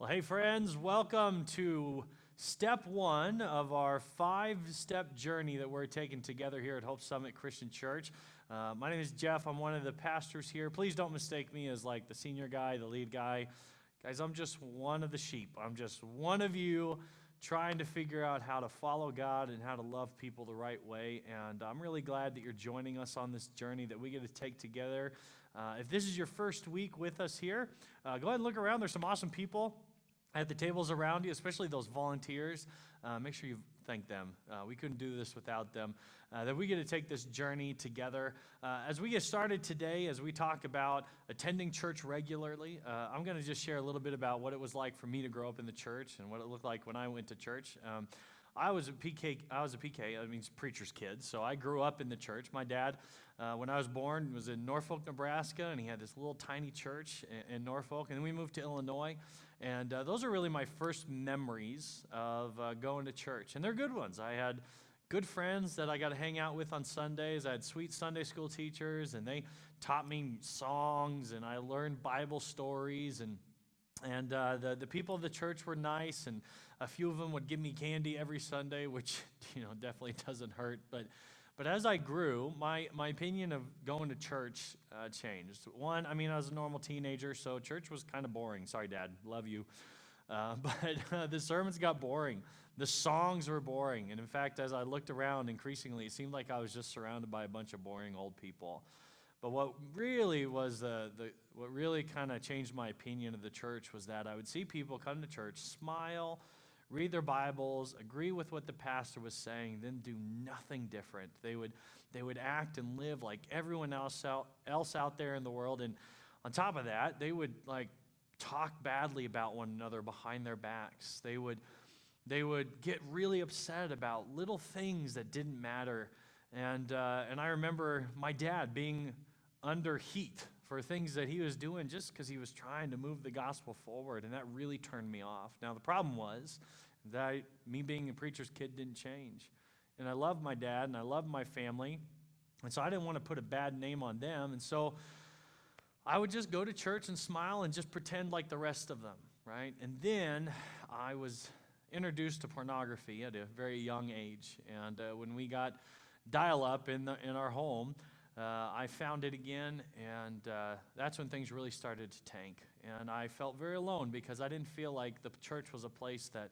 Well, hey, friends, welcome to step one of our five-step journey that we're taking together here at Hope Summit Christian Church. My name is Jeff. I'm one of the pastors here. Please don't mistake me as like the senior guy, the lead guy. Guys, I'm just one of the sheep. I'm just one of you trying to figure out how to follow God and how to love people the right way. And I'm really glad that you're joining us on this journey that we get to take together. If this is your first week with us here, go ahead and look around. There's some awesome people at the tables around you, especially those volunteers. Make sure you thank them. We couldn't do this without them. That we get to take this journey together. As we get started today, as we talk about attending church regularly, I'm going to just share a little bit about what it was like for me to grow up in the church and what it looked like when I went to church. I was a PK, that means preacher's kid, so I grew up in the church. My dad, when I was born, was in Norfolk, Nebraska, and he had this little tiny church in Norfolk, and then we moved to Illinois, and those are really my first memories of going to church, and they're good ones. I had good friends that I got to hang out with on Sundays. I had sweet Sunday school teachers, and they taught me songs, and I learned Bible stories, and the people of the church were nice, and a few of them would give me candy every Sunday, which definitely doesn't hurt. But as I grew, my opinion of going to church changed. One, I was a normal teenager, so church was kind of boring. Sorry, Dad, love you. But the sermons got boring. The songs were boring. And in fact, as I looked around increasingly, it seemed like I was just surrounded by a bunch of boring old people. But what really was what really kind of changed my opinion of the church was that I would see people come to church, smile, read their Bibles, agree with what the pastor was saying, then do nothing different. They would act and live like everyone else out there in the world, and on top of that, they would talk badly about one another behind their backs. They would get really upset about little things that didn't matter. And I remember my dad being under heat for things that he was doing just because he was trying to move the gospel forward, and that really turned me off. Now, the problem was that me being a preacher's kid didn't change. And I loved my dad, and I loved my family, and so I didn't want to put a bad name on them. And so I would just go to church and smile and just pretend like the rest of them, right? And then I was introduced to pornography at a very young age, and when we got dial-up in our home, I found it again, and that's when things really started to tank. And I felt very alone because I didn't feel like the church was a place that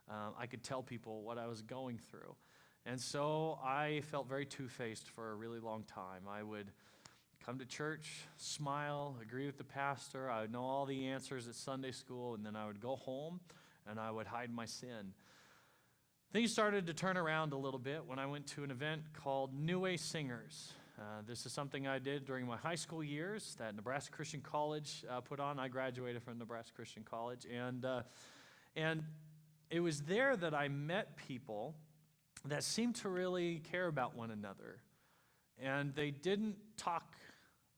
I could tell people what I was going through. And so I felt very two-faced for a really long time. I would come to church, smile, agree with the pastor. I would know all the answers at Sunday school, and then I would go home, and I would hide my sin. Things started to turn around a little bit when I went to an event called New Way Singers. This is something I did during my high school years that Nebraska Christian College put on. I graduated from Nebraska Christian College, and it was there that I met people that seemed to really care about one another, and they didn't talk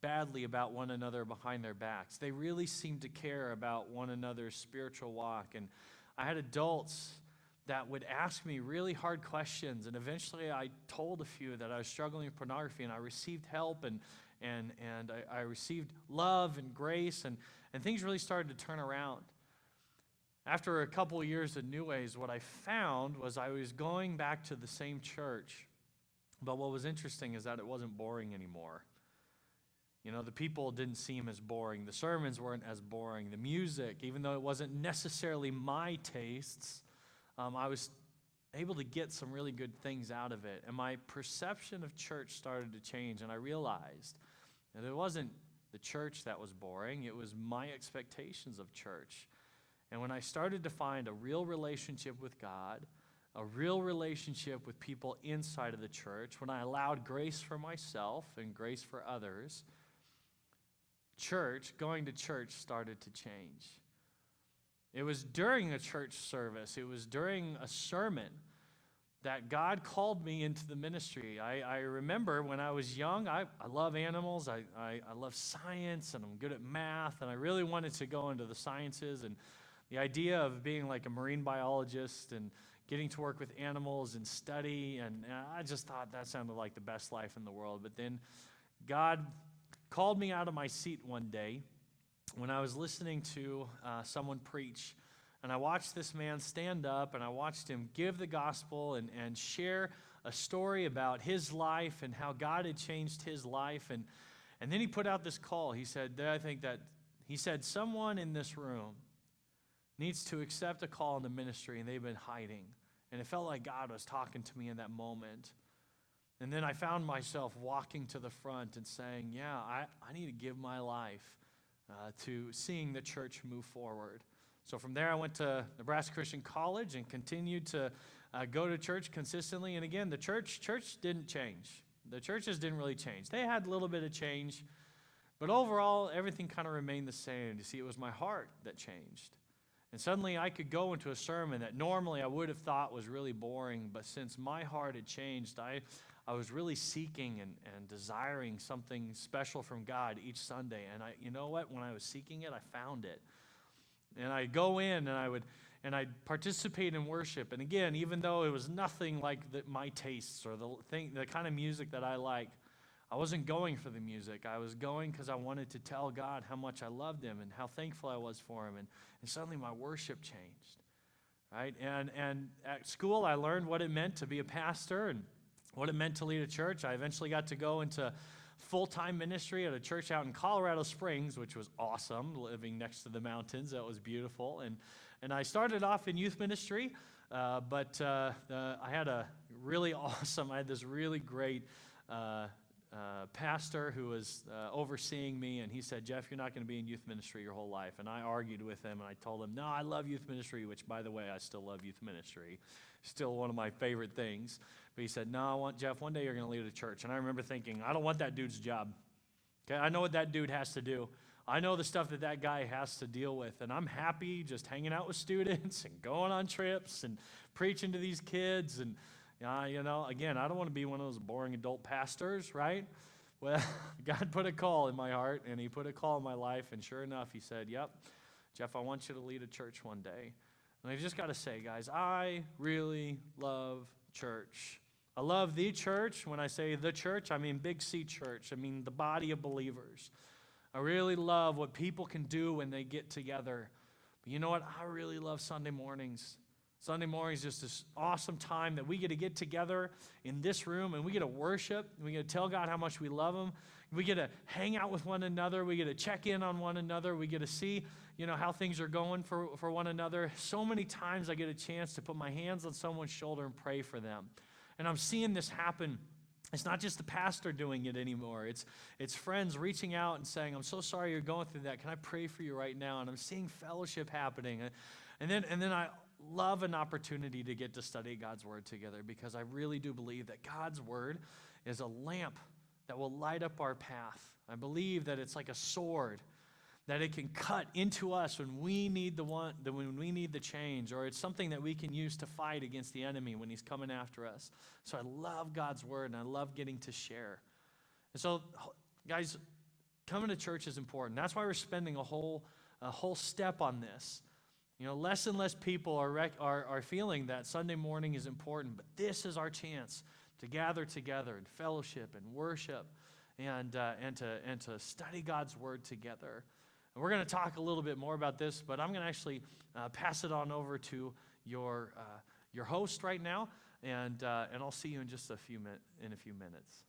badly about one another behind their backs. They really seemed to care about one another's spiritual walk, and I had adults that would ask me really hard questions, and eventually I told a few that I was struggling with pornography, and I received help, and I received love and grace, and things really started to turn around. After a couple of years at New Ways, what I found was I was going back to the same church, but what was interesting is that it wasn't boring anymore. The people didn't seem as boring. The sermons weren't as boring. The music, even though it wasn't necessarily my tastes, I was able to get some really good things out of it. And my perception of church started to change, and I realized that it wasn't the church that was boring. It was my expectations of church. And when I started to find a real relationship with God, a real relationship with people inside of the church, when I allowed grace for myself and grace for others, going to church started to change. It was during a church service, it was during a sermon that God called me into the ministry. I remember when I was young, I love animals, I love science, and I'm good at math, and I really wanted to go into the sciences, and the idea of being like a marine biologist and getting to work with animals and study, and I just thought that sounded like the best life in the world. But then God called me out of my seat one day when I was listening to someone preach And I watched this man stand up, and I watched him give the gospel and share a story about his life and how God had changed his life. And then he put out this call. He said, someone in this room needs to accept a call into ministry, and they've been hiding. And it felt like God was talking to me in that moment. And then I found myself walking to the front and saying, yeah, I need to give my life to seeing the church move forward. So from there, I went to Nebraska Christian College and continued to go to church consistently. And again, the church didn't change. The churches didn't really change. They had a little bit of change, but overall, everything kind of remained the same. You see, it was my heart that changed. And suddenly, I could go into a sermon that normally I would have thought was really boring, but since my heart had changed, I was really seeking and desiring something special from God each Sunday. And you know what? When I was seeking it, I found it. And I'd go in and I'd participate in worship. And again, even though it was nothing like my tastes or the kind of music that I like, I wasn't going for the music. I was going because I wanted to tell God how much I loved him and how thankful I was for him. And suddenly my worship changed, right? And at school, I learned what it meant to be a pastor and what it meant to lead a church. I eventually got to go into full-time ministry at a church out in Colorado Springs, which was awesome, living next to the mountains. That was beautiful. And I started off in youth ministry, but I had this really great pastor who was overseeing me, and he said, Jeff, you're not going to be in youth ministry your whole life. And I argued with him, and I told him, no, I love youth ministry, which, by the way, I still love youth ministry. Still one of my favorite things. But he said, no, Jeff, one day you're going to lead a church. And I remember thinking, I don't want that dude's job. Okay, I know what that dude has to do. I know the stuff that guy has to deal with. And I'm happy just hanging out with students and going on trips and preaching to these kids. And, again, I don't want to be one of those boring adult pastors, right? Well, God put a call in my heart, and he put a call in my life. And sure enough, he said, yep, Jeff, I want you to lead a church one day. And I just got to say, guys, I really love church. I love the church. When I say the church, I mean Big C Church. I mean the body of believers. I really love what people can do when they get together. But you know what? I really love Sunday mornings. Sunday mornings is just this awesome time that we get together in this room and we get to worship. We get to tell God how much we love him. We get to hang out with one another. We get to check in on one another. We get to see, how things are going for one another. So many times I get a chance to put my hands on someone's shoulder and pray for them. And I'm seeing this happen. It's not just the pastor doing it anymore. It's friends reaching out and saying, I'm so sorry you're going through that. Can I pray for you right now? And I'm seeing fellowship happening. And then I love an opportunity to get to study God's word together, because I really do believe that God's word is a lamp that will light up our path. I believe that it's like a sword, that it can cut into us when we need the change, or it's something that we can use to fight against the enemy when he's coming after us. So I love God's word, and I love getting to share. And so, guys, coming to church is important. That's why we're spending a whole step on this. Less and less people are feeling that Sunday morning is important, but this is our chance to gather together and fellowship and worship and to study God's word together. And we're going to talk a little bit more about this, but I'm going to actually pass it on over to your host right now, and I'll see you in just a few minutes.